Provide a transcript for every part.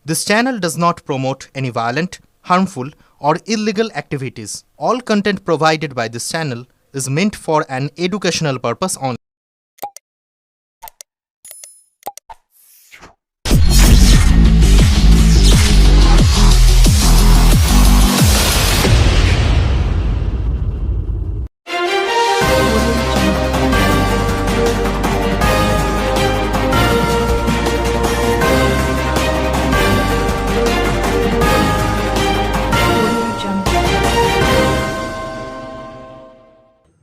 This channel does not promote any violent, harmful, or illegal activities. All content provided by this channel is meant for an educational purpose only.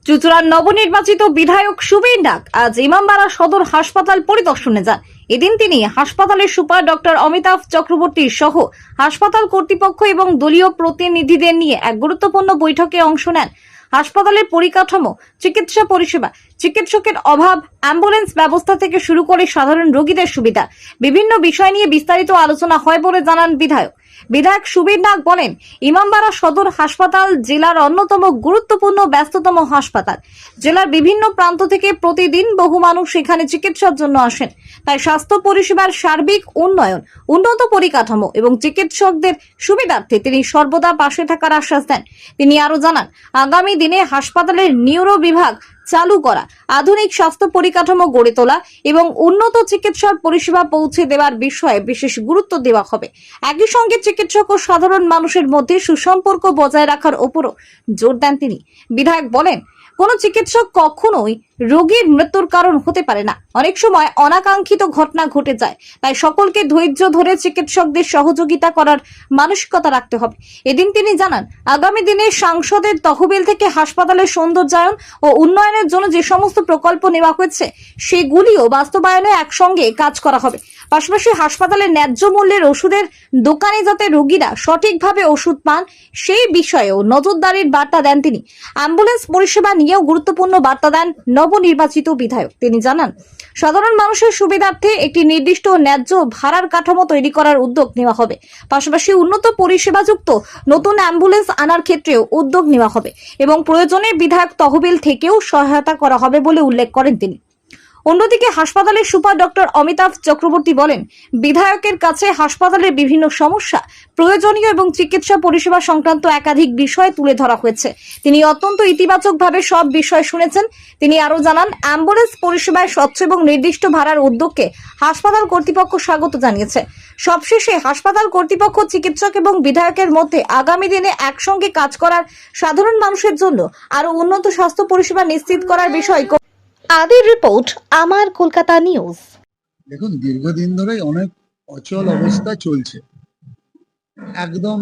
চুঁচুড়ার নবনির্বাচিত বিধায়ক সুবীর নাগ আজ ইমামবাড়া সদর হাসপাতাল পরিদর্শনে যান। এদিন তিনি হাসপাতালের সুপার ডক্টর অমিতাভ চক্রবর্তী সহ হাসপাতাল কর্তৃপক্ষ এবং দলীয় প্রতিনিধিদের নিয়ে এক গুরুত্বপূর্ণ বৈঠকে অংশ নেন। হাসপাতালের পরিকাঠামো, চিকিৎসা পরিষেবা, চিকিৎসকের অভাব, অ্যাম্বুলেন্স ব্যবস্থা থেকে শুরু করে সাধারণ রোগীদের সুবিধা বিভিন্ন বিষয় নিয়ে বিস্তারিত আলোচনা হয় বলে জানান বিধায়ক। বিধায়ক সুবীর নাগ বলেন, ইমামবাড়া সদর হাসপাতাল জেলার অন্যতম গুরুত্বপূর্ণ ব্যস্ততম হাসপাতাল। জেলার বিভিন্ন প্রান্ত থেকে প্রতিদিন বহু মানুষ এখানে চিকিৎসার জন্য আসেন। তাই স্বাস্থ্য পরিষেবার সার্বিক উন্নয়ন, উন্নত পরিকাঠামো এবং চিকিৎসকদের সুবিধার্থে তিনি সর্বদা পাশে থাকার আশ্বাস দেন। তিনি আরো জানান, আগামী দিনে হাসপাতালের নিউরো বিভাগ চালু করা, আধুনিক স্বাস্থ্য পরিকাঠামো গড়ে তোলা এবং উন্নত চিকিৎসার পরিষেবা পৌঁছে দেওয়ার বিষয়ে বিশেষ গুরুত্ব দেওয়া হবে। একই সঙ্গে চিকিৎসক ও সাধারণ মানুষের মধ্যে সুসম্পর্ক বজায় রাখার উপরও জোর দেন তিনি। বিধায়ক বলেন, কোনো চিকিৎসক কখনোই রোগীর মৃত্যুর কারণ হতে পারে না। অনেক সময় অনাকাঙ্ক্ষিত ঘটনা ঘটে যায়। তাই সকলকে ধৈর্য ধরে চিকিৎসকদের সহযোগিতা করার মানসিকতা রাখতে হবে। এদিন তিনি জানান, আগামী দিনে সাংসদের তহবিল থেকে হাসপাতালের সৌন্দর্যায়ন ও উন্নয়নের জন্য যে সমস্ত প্রকল্প নেওয়া হয়েছে সেগুলিও বাস্তবায়নে একসঙ্গে কাজ করা হবে। পাশাপাশি হাসপাতালের ন্যায্য মূল্যের ওষুধের দোকানে যাতে রোগীরা সঠিকভাবে ওষুধ পান সেই বিষয়েও নজরদারির বার্তা দেন তিনি। অ্যাম্বুলেন্স পরিষেবা নিয়েও গুরুত্বপূর্ণ বার্তা দেন নবনির্বাচিত বিধায়ক। তিনি জানান, সাধারণ মানুষের সুবিধার্থে একটি নির্দিষ্ট ন্যায্য ভাড়ার কাঠামো তৈরি করার উদ্যোগ নেওয়া হবে। পাশাপাশি উন্নত পরিষেবাযুক্ত নতুন অ্যাম্বুলেন্স আনার ক্ষেত্রেও উদ্যোগ নেওয়া হবে এবং প্রয়োজনে বিধায়ক তহবিল থেকেও সহায়তা করা হবে বলে উল্লেখ করেন তিনি। অন্যদিকে হাসপাতালের সুপার ডক্টর অমিতাভ চক্রবর্তী বলেন, বিধায়কের কাছে হাসপাতালের বিভিন্ন সমস্যা, প্রয়োজনীয় এবং চিকিৎসা পরিষেবা সংক্রান্ত একাধিক বিষয় তুলে ধরা হয়েছে। তিনি অত্যন্ত ইতিবাচকভাবে সব বিষয় শুনেছেন। তিনি আরো জানান, অ্যাম্বুলেন্স পরিষেবায় স্বচ্ছ এবং নির্দিষ্ট ভাড়ার উদ্যোগকে হাসপাতাল কর্তৃপক্ষ স্বাগত জানিয়েছে। সবশেষে হাসপাতাল কর্তৃপক্ষ, চিকিৎসক এবং বিধায়কের মধ্যে আগামী দিনে একসঙ্গে কাজ করার, সাধারণ মানুষের জন্য আরো উন্নত স্বাস্থ্য পরিষেবা নিশ্চিত করার বিষয়। আদির রিপোর্ট, আমার কলকাতা নিউজ। দেখুন, দীর্ঘদিন ধরেই অনেক অচল অবস্থা চলছে। একদম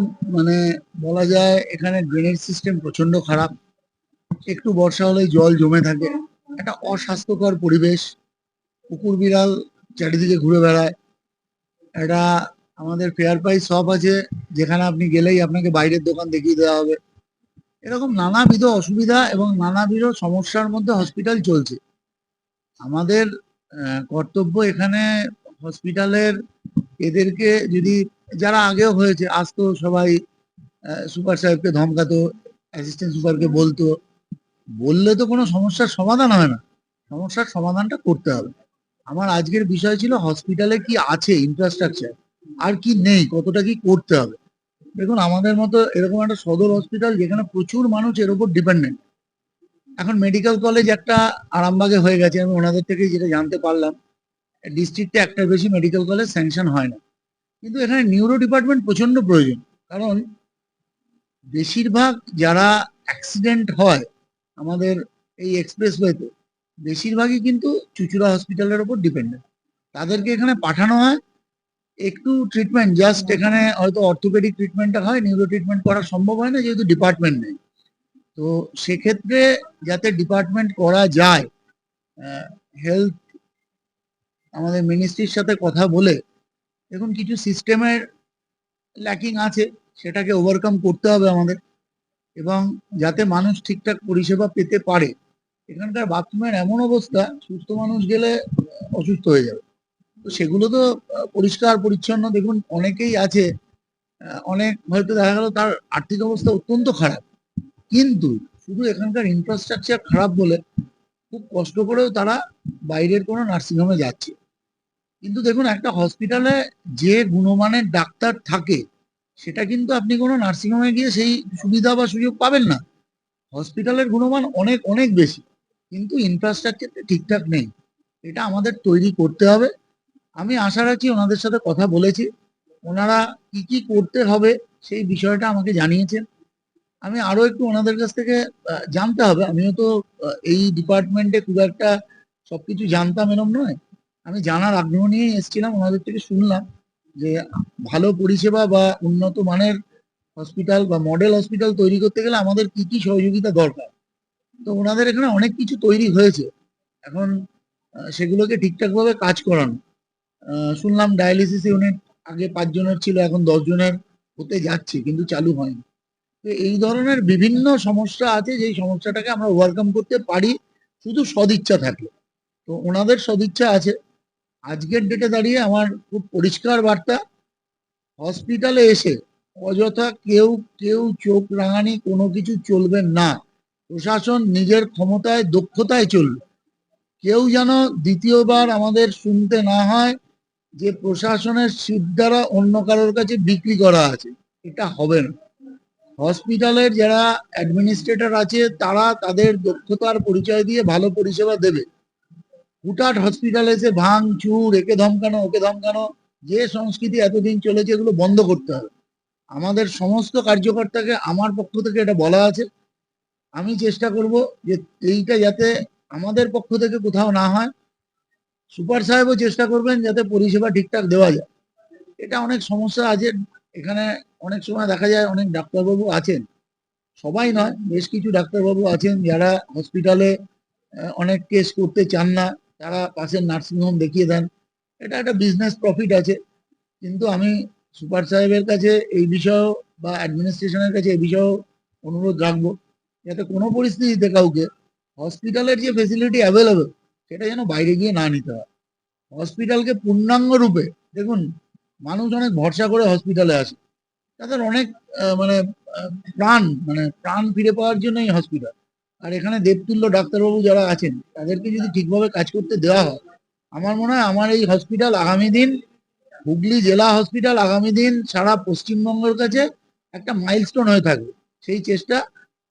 বলা যায় এখানে ড্রেনেজ সিস্টেম প্রচন্ড খারাপ। একটু বর্ষা হলেই জল জমে থাকে। একটা অস্বাস্থ্যকর পরিবেশ। কুকুর বিড়াল চারিদিকে ঘুরে বেড়ায়। একটা আমাদের ফেয়ার প্রাইস শপ আছে, যেখানে আপনি গেলেই আপনাকে বাইরের দোকান দেখিয়ে দেওয়া হবে। এরকম নানাবিধ অসুবিধা এবং নানাবিধ সমস্যার মধ্যে হসপিটাল চলছে। আমাদের কর্তব্য এখানে হসপিটালের এদেরকে, যদি যারা আগেও হয়েছে আসতো সবাই সুপার সাহেবকে ধমকাতো, অ্যাসিস্ট্যান্ট সুপারকে বলতো, বললে তো কোনো সমস্যার সমাধান হয় না। সমস্যার সমাধানটা করতে হবে। আমার আজকের বিষয় ছিল হসপিটালে কি আছে ইনফ্রাস্ট্রাকচার, আর কি নেই, কতটা কি করতে হবে। দেখুন, আমাদের মতো এরকম একটা সদর হসপিটাল যেখানে প্রচুর মানুষ এর উপর ডিপেন্ডেন্ট। এখন মেডিকেল কলেজ একটা আরামবাগে হয়ে গেছে, আমি ওনাদের থেকে যেটা জানতে পারলাম, ডিস্ট্রিক্টে একটার বেশি মেডিকেল কলেজ স্যাংশন হয় না। কিন্তু এখানে নিউরো ডিপার্টমেন্ট প্রচন্ড প্রয়োজন। কারণ বেশিরভাগ যারা অ্যাক্সিডেন্ট হয় আমাদের এই এক্সপ্রেসওয়েতে, বেশিরভাগই কিন্তু চুঁচুড়া হসপিটালের উপর ডিপেন্ডেন্ট। তাদেরকে এখানে পাঠানো হয় একটু ট্রিটমেন্ট, জাস্ট এখানে হয়তো অর্থোপেডিক ট্রিটমেন্টটা হয়, নিউরো ট্রিটমেন্ট করা সম্ভব হয় না যেহেতু ডিপার্টমেন্ট নেই। তো সেক্ষেত্রে যাতে ডিপার্টমেন্ট করা যায়, হেলথ আমাদের মিনিস্ট্রির সাথে কথা বলে, দেখুন কিছু সিস্টেমের ল্যাকিং আছে, সেটাকে ওভারকাম করতে হবে আমাদের, এবং যাতে মানুষ ঠিকঠাক পরিষেবা পেতে পারে। এখানকার বাথরুমের এমন অবস্থা, সুস্থ মানুষ গেলে অসুস্থ হয়ে যাবে। তো সেগুলো তো পরিষ্কার পরিচ্ছন্ন, দেখুন অনেকেই আছে, অনেক হয়তো দেখা গেল তার আর্থিক অবস্থা অত্যন্ত খারাপ, কিন্তু শুধু এখানকার ইনফ্রাস্ট্রাকচার খারাপ বলে খুব কষ্ট করেও তারা বাইরের কোনো নার্সিংহোমে যাচ্ছে। কিন্তু দেখুন, একটা হসপিটালে যে গুণমানের ডাক্তার থাকে সেটা কিন্তু আপনি কোনো নার্সিংহোমে গিয়ে সেই সুবিধা বা সুযোগ পাবেন না। হসপিটালের গুণমান অনেক অনেক বেশি, কিন্তু ইনফ্রাস্ট্রাকচারটা ঠিকঠাক নেই। এটা আমাদের তৈরি করতে হবে। আমি আশা রাখছি, ওনাদের সাথে কথা বলেছি, ওনারা কি কি করতে হবে সেই বিষয়টা আমাকে জানিয়েছেন। আমি আরো একটু ওনাদের কাছ থেকে জানতে হবে। আমিও তো এই ডিপার্টমেন্টে খুব একটা সবকিছু জানতাম এরম নয়। আমি জানার আগ্রহ নিয়ে এসেছিলাম, ওনাদের থেকে শুনলাম যে ভালো পরিষেবা বা উন্নত মানের হসপিটাল বা মডেল হসপিটাল তৈরি করতে গেলে আমাদের কি কি সহযোগিতা দরকার। তো ওনাদের এখানে অনেক কিছু তৈরি হয়েছে, এখন সেগুলোকে ঠিকঠাক ভাবে কাজ করানো। শুনলাম ডায়ালিসিস ইউনিট আগে 5 জনের ছিল, এখন 10 জনের হতে যাচ্ছে, কিন্তু চালু হয়নি। তো এই ধরনের বিভিন্ন সমস্যা আছে, যেই সমস্যাটাকে আমরা ওভারকাম করতে পারি শুধু সদিচ্ছা থাকলে। তো ওনাদের সদিচ্ছা আছে। আজকের ডেটে দাঁড়িয়ে আমার খুব পরিষ্কার বার্তা, হসপিটালে এসে অযথা কেউ কেউ চোখ রাঙানি কোনো কিছু চলবে না। প্রশাসন নিজের ক্ষমতায় দক্ষতায় চলবে। কেউ যেন দ্বিতীয়বার আমাদের শুনতে না হয় যে প্রশাসনের সিট দ্বারা অন্য কারোর কাছে বিক্রি করা আছে। এটা হবে না। হসপিটালের যারা অ্যাডমিনিস্ট্রেটর আছে তারা তাদের দক্ষতার পরিচয় দিয়ে ভালো পরিষেবা দেবে। হুটহাট হসপিটালে এসে ভাঙ চুর, একে ধমকানো ওকে ধমকানো, যে সংস্কৃতি এতদিন চলেছে, এগুলো বন্ধ করতে হবে। আমাদের সমস্ত কার্যকর্তাকে আমার পক্ষ থেকে এটা বলা আছে। আমি চেষ্টা করব যে এইটা যাতে আমাদের পক্ষ থেকে কোথাও না হয়। সুপার সাহেবও চেষ্টা করবেন যাতে পরিষেবা ঠিকঠাক দেওয়া যায়। এটা অনেক সমস্যা আছে এখানে। অনেক সময় দেখা যায় অনেক ডাক্তারবাবু আছেন, সবাই নয়, বেশ কিছু ডাক্তারবাবু আছেন যারা হসপিটালে অনেক কেস করতে চান না, তারা পাশের নার্সিংহোম দেখিয়ে দেন। এটা একটা বিজনেস প্রফিট আছে। কিন্তু আমি সুপার সাহেবের কাছে এই বিষয়েও বা অ্যাডমিনিস্ট্রেশনের কাছে এই বিষয়েও অনুরোধ রাখবো, যাতে কোনো পরিস্থিতিতে কাউকে হসপিটালের যে ফেসিলিটি অ্যাভেলেবেল সেটা যেন বাইরে গিয়ে না নিতে হয়। হসপিটালকে পূর্ণাঙ্গ রূপে দেখুন, মানুষ অনেক ভরসা করে হসপিটালে আসে, তাদের অনেক মানে প্রাণ ফিরে পাওয়ার জন্যই হসপিটাল। আর এখানে দেবতুল্য ডাক্তারবাবু যারা আছেন তাদেরকে যদি ঠিকভাবে কাজ করতে দেওয়া হয়, আমার মনে হয় আমার এই হসপিটাল আগামী দিন, হুগলি জেলা হসপিটাল আগামী দিন সারা পশ্চিমবঙ্গের কাছে একটা মাইলস্টোন হয়ে থাকবে। সেই চেষ্টা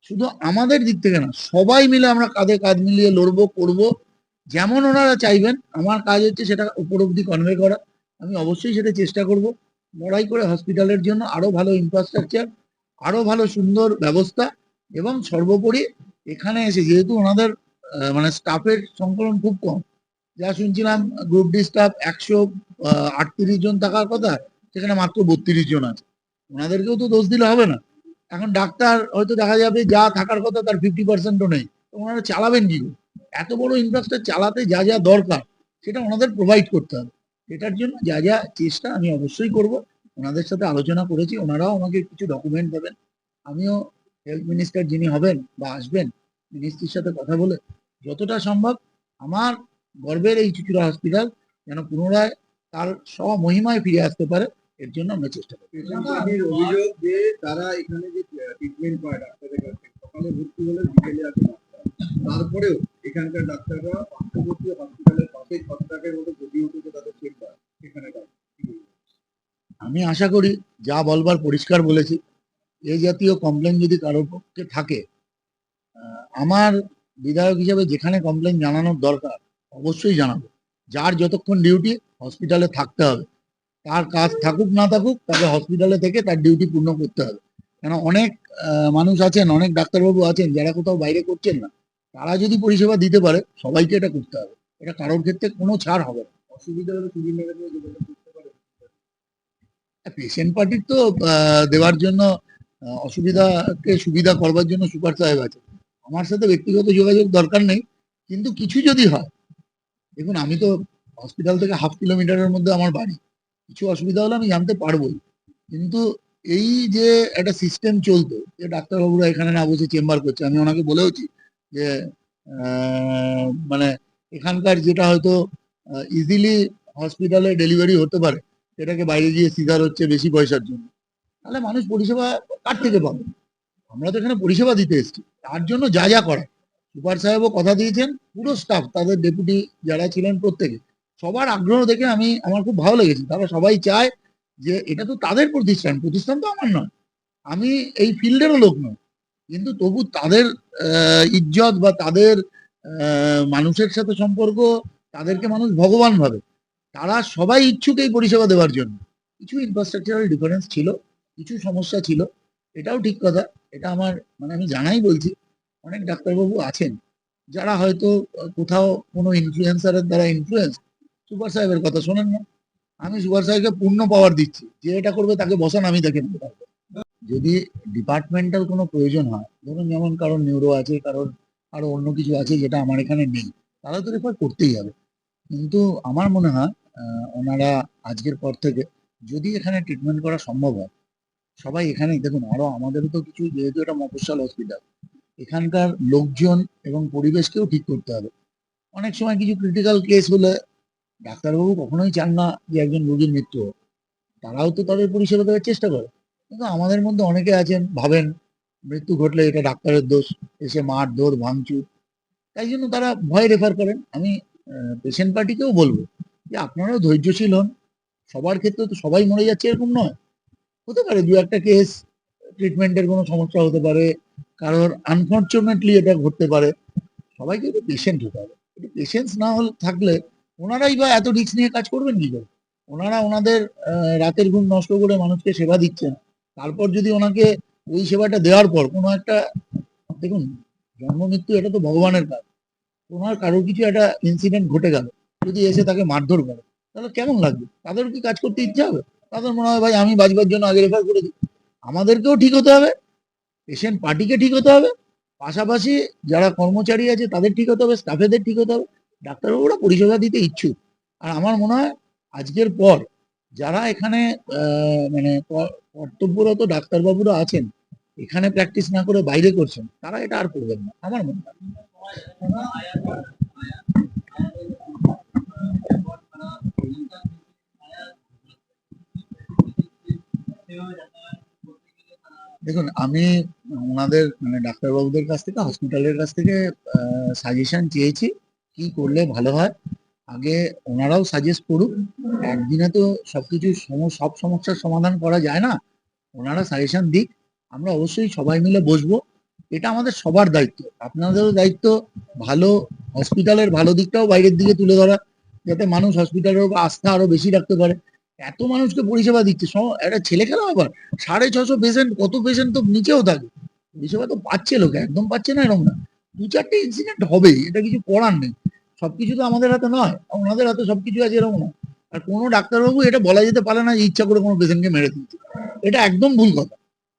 শুধু আমাদের দিক থেকে না, সবাই মিলে আমরা কাঁধে কাঁধ মিলিয়ে লড়বো, করব যেমন ওনারা চাইবেন। আমার কাজ হচ্ছে সেটা উপর অব্দি কনভে করা। আমি অবশ্যই সেটা চেষ্টা করব, লড়াই করে হসপিটালের জন্য আরো ভালো ইনফ্রাস্ট্রাকচার, আরো ভালো সুন্দর ব্যবস্থা, এবং সর্বোপরি এখানে এসে যেহেতু ওনাদের মানে স্টাফের সংকলন খুব কম, যা শুনছিলাম গ্রুপ ডি স্টাফ 138 জন থাকার কথা, সেখানে মাত্র 32 জন আছে। ওনাদেরকেও তো দোষ দিলে হবে না। এখন ডাক্তার হয়তো দেখা যাবে যা থাকার কথা তার 50%ও নেই, তো ওনারা চালাবেন কি করে? এত বড় ইনফ্রাস্ট্রাকচার চালাতে যা যা দরকার সেটা ওনাদের প্রোভাইড করতে হবে। এটার জন্য যা যা চেষ্টা আমি অবশ্যই করব। ওনাদের সাথে আলোচনা করেছি, ওনারাও আমাকে কিছু ডকুমেন্ট দেবেন। আমিও হেলথ মিনিস্টার যিনি হবেন বা আসবেন, মিনিস্ট্রির সাথে কথা বলে যতটা সম্ভব আমার গর্বের এই চুচুড়া হসপিটাল যেন পুনরায় তার স্বমহিমায় ফিরে আসতে পারে, এর জন্য আমরা চেষ্টা করি। পেশেন্টের অভিযোগ যে তারা এখানে যে ট্রিটমেন্ট পায় ডাক্তারের কাছে, সকালে ভর্তি হলে বিকেলে আসে ডাক্তার, তারপরেও এখানকার ডাক্তাররা পার্শ্ববর্তী হসপিটালের পাশে 6 মতো গতি উঠেছে তাদের চেম্বার, সেখানে আমি আশা করি যা বলবার পরিষ্কার বলেছি। এই জাতীয় কমপ্লেন যদি কারোর পক্ষে থাকে, আমার বিধায়ক হিসেবে যেখানে কমপ্লেন জানানোর দরকার অবশ্যই জানাবো। যার যতক্ষণ ডিউটি হসপিটালে থাকতে হবে, তার কাজ থাকুক না থাকুক, তাকে হসপিটালে থেকে তার ডিউটি পূর্ণ করতে হবে। কেন অনেক মানুষ আছেন, অনেক ডাক্তারবাবু আছেন যারা কোথাও বাইরে করছেন না, তারা যদি পরিষেবা দিতে পারে সবাইকে এটা করতে হবে। এটা কারোর ক্ষেত্রে কোনো ছাড় হবে না। অসুবিধা হলে সুবিধা যোগাযোগ করতে পারে। পেশেন্ট পার্টির তো দেওয়ার জন্য, অসুবিধাকে সুবিধা করবার জন্য সুপার সাহেব আছে। আমার সাথে ব্যক্তিগত যোগাযোগ দরকার নেই, কিন্তু কিছু যদি হয়, দেখুন আমি তো হসপিটাল থেকে 1/2 কিলোমিটারের মধ্যে আমার বাড়ি, কিছু অসুবিধা হলে আমি জানতে পারবোই। কিন্তু এই যে একটা সিস্টেম চলতো যে ডাক্তারবাবুরা এখানে না বসে চেম্বার করছে, আমি ওনাকে বলেওছি যে মানে এখানকার যেটা হয়তো ইজিলি হসপিটালে ডেলিভারি হতে পারে, সেটাকে বাইরে গিয়ে সিজার হচ্ছে বেশি পয়সার জন্য। তাহলে মানুষ পরিষেবা কার থেকে পাবে? আমরা তো এখানে পরিষেবা দিতে এসেছি, তার জন্য যা যা করা সুপার সাহেবও কথা দিয়েছেন, পুরো স্টাফ তাদের ডেপুটি যারা ছিলেন প্রত্যেকে সবার আগ্রহ দেখে আমার খুব ভালো লেগেছে। তারা সবাই চায় যে এটা তো তাদের প্রতিষ্ঠান, প্রতিষ্ঠান তো আমার নয়, আমি এই ফিল্ডেরও লোক নয়, কিন্তু তবু তাদের ইজ্জত বা তাদের মানুষের সাথে সম্পর্ক, তাদেরকে মানুষ ভগবান ভাবে। তারা সবাই ইচ্ছুক এই পরিষেবা দেওয়ার জন্য। কিছু ইনফ্রাস্ট্রাকচারাল ডিফারেন্স ছিল, কিছু সমস্যা ছিল, এটাও ঠিক কথা। এটা আমার মানে আমি জানাই বলছি, অনেক ডাক্তারবাবু আছেন যারা হয়তো কোথাও কোনো ইনফ্লুয়েন্সারের দ্বারা ইনফ্লুয়েন্স, সুপার সাহেবের কথা শোনেন না, আমি সুপার সাহেবকে পূর্ণ পাওয়ার দিচ্ছি, যে এটা করবে তাকে বসান, আমি তাকে নিতে পারবো। যদি ডিপার্টমেন্টাল কোনো প্রয়োজন হয়, ধরুন যেমন কারোর নিউরো আছে, কারোর আরো অন্য কিছু আছে যেটা আমার এখানে নেই, তাহলে তো রেফার করতেই হবে। কিন্তু আমার মনে হয় ওনারা আজকের পর থেকে যদি এখানে ট্রিটমেন্ট করা সম্ভব হয়, সবাই এখানেই দেখুন। আরো আমাদেরও তো কিছু, যেহেতু এটা মফস্বল হসপিটাল, এখানকার লোকজন এবং পরিবেশকেও ঠিক করতে হবে। অনেক সময় কিছু ক্রিটিক্যাল কেস হলে ডাক্তারবাবু কখনোই চান না যে একজন রোগীর মৃত্যু হোক, তারাও তো তাদের পরিষেবা দেওয়ার চেষ্টা করে। কিন্তু আমাদের মধ্যে অনেকে আছেন ভাবেন মৃত্যু ঘটলে এটা ডাক্তারের দোষ, এসে মারধর ভাঙচুর, তাই জন্য তারা ভয় রেফার করেন। আমি পেশেন্ট পার্টিকেও বলবো যে আপনারাও ধৈর্যশীল হন। সবার ক্ষেত্রে তো সবাই মরে যাচ্ছে এরকম নয়, হতে পারে দু একটা কেস ট্রিটমেন্টের কোনো সমস্যা হতে পারে, কারোর আনফর্চুনেটলি এটা ঘটতে পারে। সবাইকে একটু পেশেন্ট হতে হবে। একটু পেশেন্স না হলে থাকলে ওনারাই বা এত রিস্ক নিয়ে কাজ করবেন কি করে? ওনারা ওনাদের রাতের ঘুম নষ্ট করে মানুষকে সেবা দিচ্ছেন, তারপর যদি ওনাকে ওই সেবাটা দেওয়ার পর কোনো একটা, দেখুন জন্ম মৃত্যু এটা তো ভগবানের কাজ, ওনার কারোর কিছু একটা ইনসিডেন্ট ঘটে গেল, যদি এসে তাকে মারধর করে, তাহলে কেমন লাগবে? তাদের কি কাজ করতে ইচ্ছা হবে? তাদের মনে হয় ভাই আমি বাঁচবার জন্য আগে রেফার করে দিই। আমাদেরকেও ঠিক হতে হবে, পেশেন্ট পার্টিকে ঠিক হতে হবে, পাশাপাশি যারা কর্মচারী আছে তাদের ঠিক হতে হবে, স্টাফেদের ঠিক হতে হবে, ডাক্তারবাবুরা পরিষেবা দিতে ইচ্ছুক। আর আমার মনে হয় আজকের পর যারা এখানে মানে কর্তব্যরত ডাক্তারবাবুরা আছেন, এখানে প্র্যাকটিস না করে বাইরে করছেন, তারা এটা আর করবেন না আমার মনে হয়। দেখুন আমি ওনাদের মানে ডাক্তারবাবুদের কাছ থেকে, হসপিটালের কাছ থেকে সাজেশন চেয়েছি কি করলে ভালো হয়। আগে ওনারাও সাজেস্ট করুক, একদিনে তো সবকিছু সব সমস্যার সমাধান করা যায় না। ওনারা সাজেশন দিক, আমরা অবশ্যই সবাই মিলে বসবো। এটা আমাদের সবার দায়িত্ব, আপনাদেরও দায়িত্ব ভালো হসপিটালের ভালো দিকটাও বাইরের দিকে তুলে ধরা, যাতে মানুষ হসপিটালের উপর আস্থা আরো বেশি রাখতে পারে। এত মানুষকে পরিষেবা দিচ্ছে, একটা ছেলে খেলা আবার 650 পেশেন্ট, কত পেশেন্ট তো নিচেও থাকে, পরিষেবা তো পাচ্ছে লোকে, একদম পাচ্ছে না এরকম না, দু চারটে ইনসিডেন্ট হবেই, এটা কিছু করার নেই। সবকিছু তো আমাদের হাতে নয়, ওনাদের হাতে সবকিছু আছে এরকম না। আর কোনো ডাক্তারবাবু এটা বলা যেতে পারে না যে ইচ্ছা করে কোনো পেশেন্টকে মেরে দিচ্ছে, এটা একদম ভুল কথা।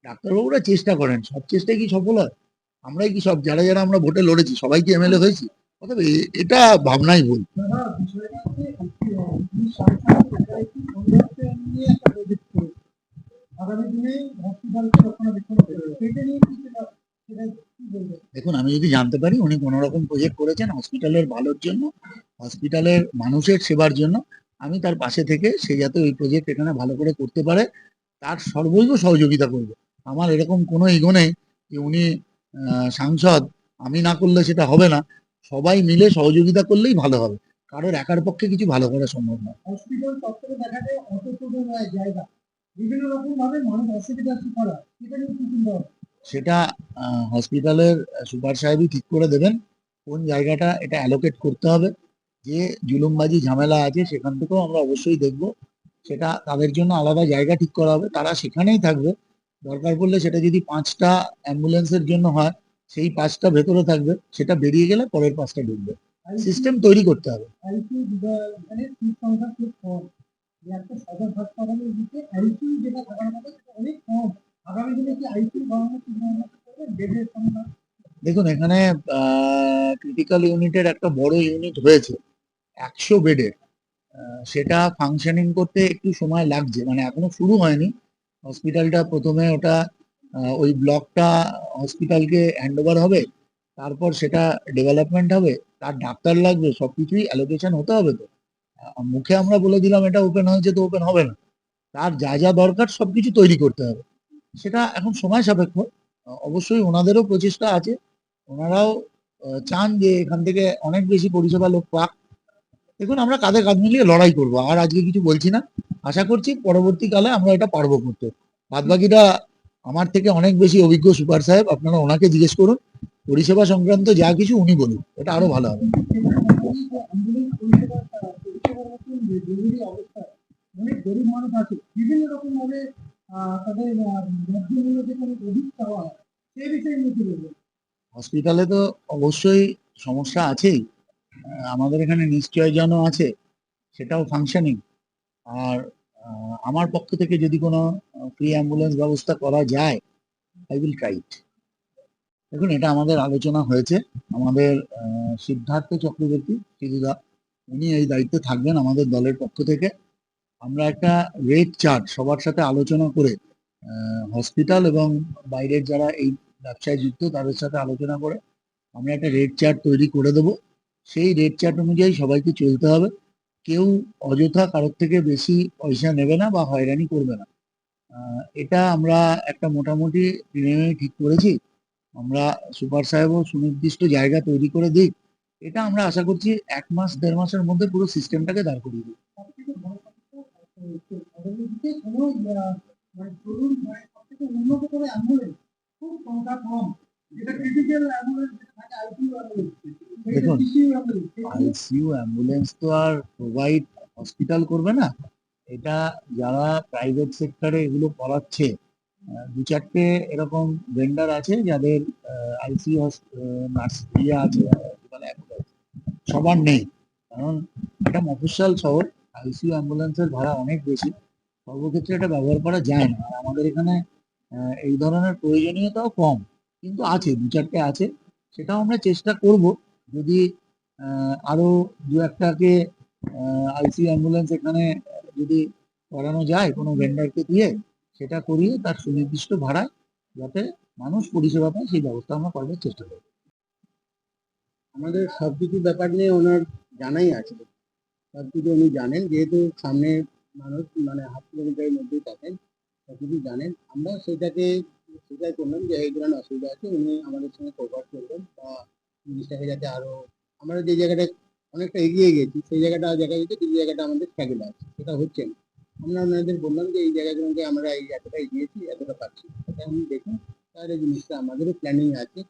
ডাক্তারবাবুরা চেষ্টা করেন, সব চেষ্টায় কি সফল হয়? আমরাই কি সব, যারা যারা আমরা ভোটে লড়েছি সবাই কি এমএলএ হয়েছি? অতএব এটা ভাবনাই ভুল। দেখুন আমি যদি জানতে পারি উনি কোনো রকম প্রজেক্ট করেছেন হসপিটালের ভালোর জন্য, হসপিটালের মানুষের সেবার জন্য, আমি তার পাশে থেকে সে যাতে ওই প্রজেক্ট এখানে ভালো করে করতে পারে তার সর্বৈব সহযোগিতা করবো। আমার এরকম কোনো ইগো নেই যে উনি সাংসদ, আমি না করলে সেটা হবে না। সবাই মিলে সহযোগিতা করলেই ভালো হবে, কারোর একার পক্ষে কিছু ভালো করা সম্ভব না। হসপিটাল চত্বরে দেখা যায় অটো টোটো জায়গা, বিভিন্ন রকম ভাবে মানুষ অসুবিধা করা, সেটা হসপিটালের সুপার সাহেবই ঠিক করে দেবেন কোন জায়গাটা এটা অ্যালোকেট করতে হবে। যে জুলুমবাজি ঝামেলা আছে সেখান থেকেও আমরা অবশ্যই দেখব, সেটা তাদের জন্য আলাদা জায়গা ঠিক করা হবে, তারা সেখানেই থাকবে। দরকার পড়লে সেটা যদি 5টা অ্যাম্বুলেন্সের জন্য হয়, সেই 5টা ভেতরে থাকবে, সেটা বেরিয়ে গেলে পরের 5টা ঢুকবে। সিস্টেম তৈরি করতে হবে। দেখুন এখানে ক্রিটিক্যাল ইউনিটের একটা বড় ইউনিট হয়েছে 100 বেডের, সেটা ফাংশনিং করতে একটু সময় লাগছে, মানে এখনো শুরু হয়নি। হসপিটালটা প্রথমে ওটা ওই ব্লকটা হসপিটালকে হ্যান্ড ওভার হবে, তারপর সেটা ডেভেলপমেন্ট হবে, তার ডাক্তার লাগবে, সবকিছুই অ্যালোকেশন হতে হবে। তো মুখে আমরা বলে দিলাম এটা ওপেন হয়েছে তো ওপেন হবে না, তার যা যা দরকার সবকিছু তৈরি করতে হবে, সেটা এখন সময় সাপেক্ষ। অবশ্যই ওনাদেরও প্রচেষ্টা আছে, ওনারাও চান যে এখান থেকে অনেক বেশি পরিষেবা লোক পাক। দেখুন, আমরা কাঁধে কাঁধ মিলিয়ে লড়াই করবো, আর আজকে কিছু বলছি না। আশা করছি পরবর্তীকালে আমরা এটা পারবো করতে। বাদ বাকিটা আমার থেকে অনেক বেশি অভিজ্ঞ সুপার সাহেব, আপনারা ওনাকে জিজ্ঞেস করুন। পরিষেবা সংক্রান্ত যা কিছু উনি বলুন, এটা আরো ভালো হবে। অনেক গরিব মানুষ আছে, বিভিন্ন রকম ভাবে তাদের ন্যায্য যেখানে অধিক চাওয়া হয়, সেই বিষয়ে নিয়ে কি বলবেন? হসপিটালে তো অবশ্যই সমস্যা আছেই, আমাদের এখানে নিশ্চয়জনও আছে, সেটাও ফাংশনিং। আর আমার পক্ষ থেকে যদি কোনো ফ্রি অ্যাম্বুলেন্স ব্যবস্থা করা যায়, আই উইল ট্রাই ইট। দেখুন, এটা আমাদের আলোচনা হয়েছে। আমাদের সিদ্ধার্থ চক্রবর্তী সিধুদা, উনি এই দায়িত্বে থাকবেন আমাদের দলের পক্ষ থেকে। আমরা একটা রেট চার্ট সবার সাথে আলোচনা করে, হসপিটাল এবং বাইরের যারা এই ব্যবসায় যুক্ত তাদের সাথে আলোচনা করে আমরা একটা রেট চার্ট তৈরি করে দেবো। সেই রেট চার্ট অনুযায়ী সবাইকে চলতে হবে। কেউ অযথা কারোর থেকে বেশি পয়সা নেবে না বা হয়রানি করবে না। এটা আমরা একটা মোটামুটি নিয়মে ঠিক করেছি। আমরা সুপার সাহেবও সুনির্দিষ্ট জায়গা তৈরি করে দিই। এটা আমরা আশা করছি 1 মাস 1.5 মাসের মধ্যে পুরো সিস্টেমটাকে দাঁড় করিয়ে দিই। সবথেকে বড় কথা তো অবশ্যই কোনো মানে ধরুন সবথেকে উন্নত করে অ্যাম্বুলেন্স খুব সংখ্যা কম, যেটা ক্রিটিক্যাল অ্যাম্বুলেন্স থাকে, আইসিইউ অ্যাম্বুলেন্স, আইসিইউ অ্যাম্বুলেন্স তো আর প্রোভাইড হসপিটাল করবে না। এটা যারা প্রাইভেট সেক্টরে এগুলো করাচ্ছে, 2-4টে এরকম ভেন্ডার আছে যাদের আইসিইউ নার্স ইয়ে আছে, মানে সবার নেই। কারণ এটা মফস্বল শহর, আইসিইউ অ্যাম্বুলেন্সের ভাড়া অনেক বেশি, সর্বক্ষেত্রে এটা ব্যবহার করা যায় না। আর আমাদের এখানে এই ধরনের প্রয়োজনীয়তাও কম, কিন্তু আছে, 2-4টে আছে। সেটাও আমরা চেষ্টা করব, যদি আরো 2-1টাকে আইসিইউ অ্যাম্বুলেন্স এখানে যদি করানো যায় কোনো ভেন্ডারকে দিয়ে, সেটা করিয়ে তার সুনির্দিষ্ট ভাড়ায় যাতে মানুষ পরিষেবা পায় সেই ব্যবস্থা আমরা করার চেষ্টা করব। আমাদের সবকিছু ব্যাপার নিয়ে ওনার জানাই আছে, সবকিছু উনি জানেন, যেহেতু সামনে মানুষ মানে 1/2 কিলোমিটারের মধ্যেই থাকেন, সবকিছু জানেন। আমরা সেটাকে স্বীকার করলাম যে এই ধরনের অসুবিধা আছে, উনি আমাদের সঙ্গে কোঅপারেট করবেন বা জিনিসটাকে যাতে আরো আমরা যে জায়গাটায় অনেকটা এগিয়ে গেছি সেই জায়গাটা দেখা যাচ্ছে, কিছু জায়গাটা আমাদের স্ট্রাগল আছে, সেটা হচ্ছে না। আমরা ওনাদের বললাম যে এই জায়গাগুলোকে আমরা এই এতটা এগিয়েছি, এতটা পাচ্ছি, সেটা উনি দেখুন। তাহলে জিনিসটা আমাদেরও প্ল্যানিং আছে,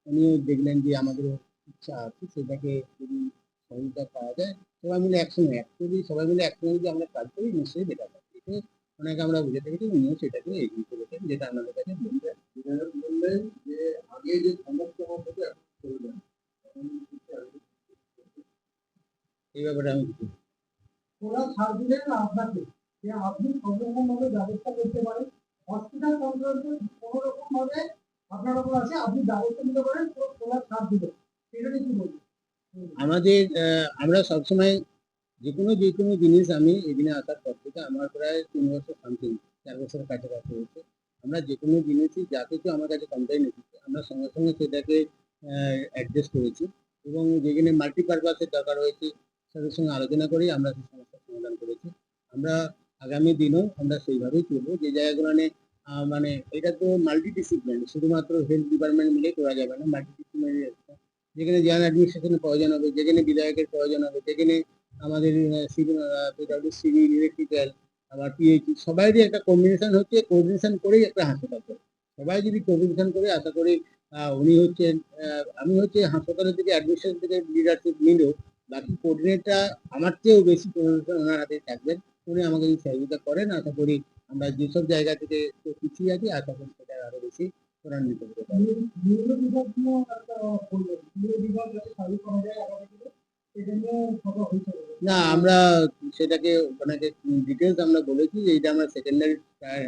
উনিও দেখলেন যে আমাদেরও ইচ্ছা আছে, সেটাকে যদি সহযোগিতা পাওয়া যায় সবাই মিলে একসঙ্গে, অ্যাকচুয়ালি সবাই মিলে একসঙ্গে যদি আমরা কাজ করি নিশ্চয়ই বেটার হবে। এতে অনেকে আমরা বুঝে থেকেছি, উনিও সেটাকে এগিয়ে চলেছেন, যেটা আমাদের কাছে বললেন যে আগে যে সমস্যা হতো এখন চলবে না। এই ব্যাপারে আমি কিছু ওরা ছাড় দিলেন না আপনাকে, যে আপনি সব রকম ভাবে ব্যবস্থা করতে পারেন, হসপিটাল সংক্রান্ত কোনো রকম ভাবে আপনার উপর আছে, আপনি ব্যবস্থা নিতে পারেন, তো ওরা ছাড় দিবেন, এটা নিয়ে কি বলবেন? আমাদের আমরা সবসময় যে কোনো জিনিস, আমি এদিনে আসার পর থেকে আমার প্রায় 3 বছর সামথিং, 4 বছরের কাছাকাছি হয়েছে। আমরা যে কোনো জিনিসই যা কিছু আমার কাছে কমপ্লেন এসেছে আমরা সঙ্গে সঙ্গে সেটাকে অ্যাডজাস্ট করেছি, এবং যেখানে মাল্টিপারপাসের দরকার হয়েছে তাদের সঙ্গে আলোচনা করেই আমরা সেই সমস্যার সমাধান করেছি। আমরা আগামী দিনেও আমরা সেইভাবেই চলবো। যে জায়গাগুলো মানে এটা তো মাল্টিডিসিপ্লিনারি, শুধুমাত্র হেলথ ডিপার্টমেন্ট মিলে করা যাবে না, মাল্টিডিসিপ্লিনারি একটা, যেখানে জয়েন্ট অ্যাডমিনিস্ট্রেশনের প্রয়োজন হবে, যেখানে বিধায়কের প্রয়োজন হবে, যেখানে আমাদের সিভিল, ইলেকট্রিক্যাল, আবার পিএইচই, সবাইরই একটা কম্বিনেশন হচ্ছে, কোঅর্ডিনেশন করেই একটা হাসপাতাল করে। সবাই যদি কোঅর্ডিনেশন করে, আশা করি উনি হচ্ছেন আমি হচ্ছে হাসপাতালের থেকে অ্যাডমিনিস্ট্রেশন থেকে লিডারশিপ নিলেও বাকি কোঅর্ডিনেটটা আমার চেয়েও বেশি কোঅর্ডিনেশন ওনার হাতেই থাকবেন। উনি আমাকে যদি সহযোগিতা করেন, আশা করি আমরা যেসব জায়গা থেকে পিছিয়ে আছি আশা করি সেটা আরো বেশি ত্বরান্বিত করতে পারবো। নিউরো বিভাগ নিয়েও একটা বলবেন, নিউরো বিভাগ যাতে চালু করা যায় আগামী দিনে, এটা নিয়ে কথা হয়েছে। না, আমরা সেটাকে ওনাকে ডিটেলস আমরা বলেছি যে এটা আমরা সেকেন্ডারি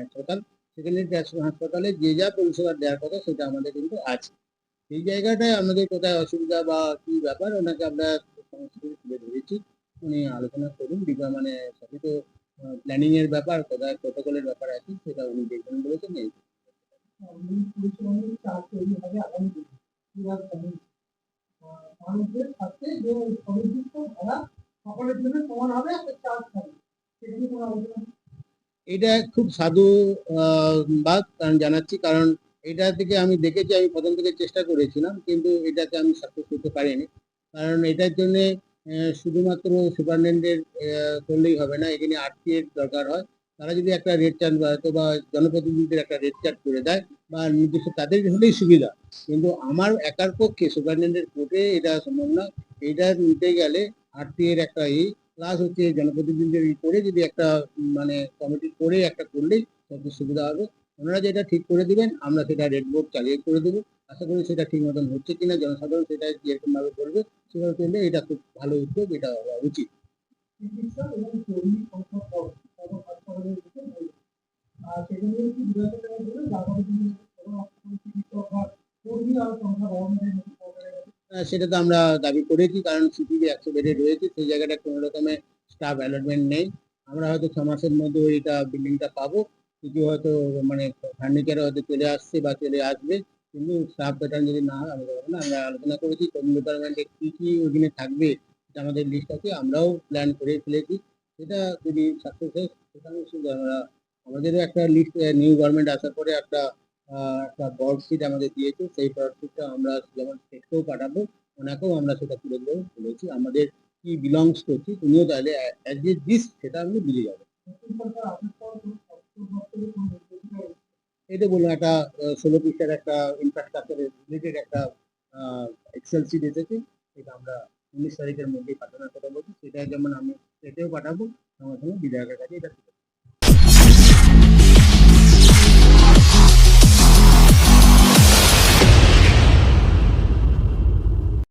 হাসপাতাল, সেকেন্ডারি হাসপাতালে যে যা পরিষেবা দেওয়ার কথা সেটা আমাদের কিন্তু আছে। সেই জায়গাটায় আমাদের কোথায় অসুবিধা বা কি ব্যাপার ওনাকে আমরা সমস্ত কিছু তুলে ধরেছি। উনি আলোচনা করুন, মানে সবই তো প্ল্যানিং এর ব্যাপার, কোথায় প্রোটোকলের ব্যাপার আছে সেটা উনি দেখবেন বলেছেন। এই পরিষেবা নিয়ে চার্জ তৈরি হবে আগামী দিনে, মানুষদের সাথে যে সুনির্দিষ্ট ভাড়া সকলের জন্য সমান হবে, একটা চার্জ থাকবে, সেটা নিয়ে কোনো আলোচনা? এটা খুব সাধু বাদ কারণ জানাচ্ছি, কারণ এটা থেকে আমি দেখেছি, আমি প্রথম থেকে চেষ্টা করেছিলাম কিন্তু এটাতে আমি সাকসেস করতে পারিনি। কারণ এটার জন্য শুধুমাত্র সুপারিনটেন্ডেন্টের করলেই হবে না, এখানে আরটি এর দরকার হয়। তারা যদি একটা রেড চার্ট হয়তো বা জনপ্রতিনিধিদের একটা রেড চার্ট করে দেয় বা নির্দিষ্ট তাদের হলেই সুবিধা, কিন্তু আমার একার পক্ষে সুপারিনটেন্ডেন্টের কোর্টে এটা সম্ভব না। এটা নিতে গেলে আরটি এর একটা প্লাস হচ্ছে জনপ্রতিনিধিদের করে যদি একটা মানে কমিটি করে একটা করলেই সবচেয়ে সুবিধা হবে। ওনারা যেটা ঠিক করে দিবেন আমরা সেটা রেড বোর্ড চালিয়ে করে দেবো। আশা করি সেটা ঠিক মতন হচ্ছে কিনা, জনসাধারণ সেটা যেরকম ভাবে করবে সেভাবে করলে এটা খুব ভালো উদ্যোগ, এটা হওয়া উচিত। চিকিৎসা এবং কর্মী সংখ্যা কম সদর হাসপাতালের দিকে নেই। আর সেটা নিয়ে কি বিরোধী করা হলো যার চিকিৎসক বা কর্মী আর সংখ্যা বাড়ানোর সেটা তো আমরা দাবি করেছি, কারণ সিটিতে 100 বেডে রয়েছে, সেই জায়গাটা কোনো রকমের স্টাফ অ্যালটমেন্ট নেই। আমরা হয়তো 6 মাসের মধ্যে এটা বিল্ডিংটা পাবো, কিছু হয়তো মানে ফার্নিচার হয়তো চলে আসছে বা চলে আসবে, কিন্তু স্টাফ প্যাটার্ন যদি না হয় আমরা পাবো না। আমরা আলোচনা করেছি কর্মী ডিপার্টমেন্টে কি কি ওইখানে থাকবে, এটা আমাদের লিস্ট আছে, আমরাও প্ল্যান করে ফেলেছি। সেটা যদি সাকসেস হয় সেখানে শুধু আমরা আমাদেরও একটা লিস্ট, নিউ গভর্নমেন্ট আসার পরে একটা বর্ডশিট আমাদের দিয়েছে, সেই বর্ডশিটটা আমরা যেমন স্টেটকেও পাঠাবো, ওনাকেও আমরা সেটা তুলে দেবো বলেছি। আমাদের কি বিলংস করছি উনিও তাহলে অ্যাজ এ দিস সেটা আপনি বুঝে যাবেন। এটা বললাম একটা 16 পৃষ্ঠার একটা ইনফ্রাস্ট্রাকচারের রিলেটেড একটা এক্সেল শিট এসেছে, সেটা আমরা 19 তারিখের মধ্যেই পাঠানোর কথা বলছি। সেটা যেমন আমি স্টেটেও পাঠাবো, সঙ্গে সঙ্গে বিধায়কের কাছে এটা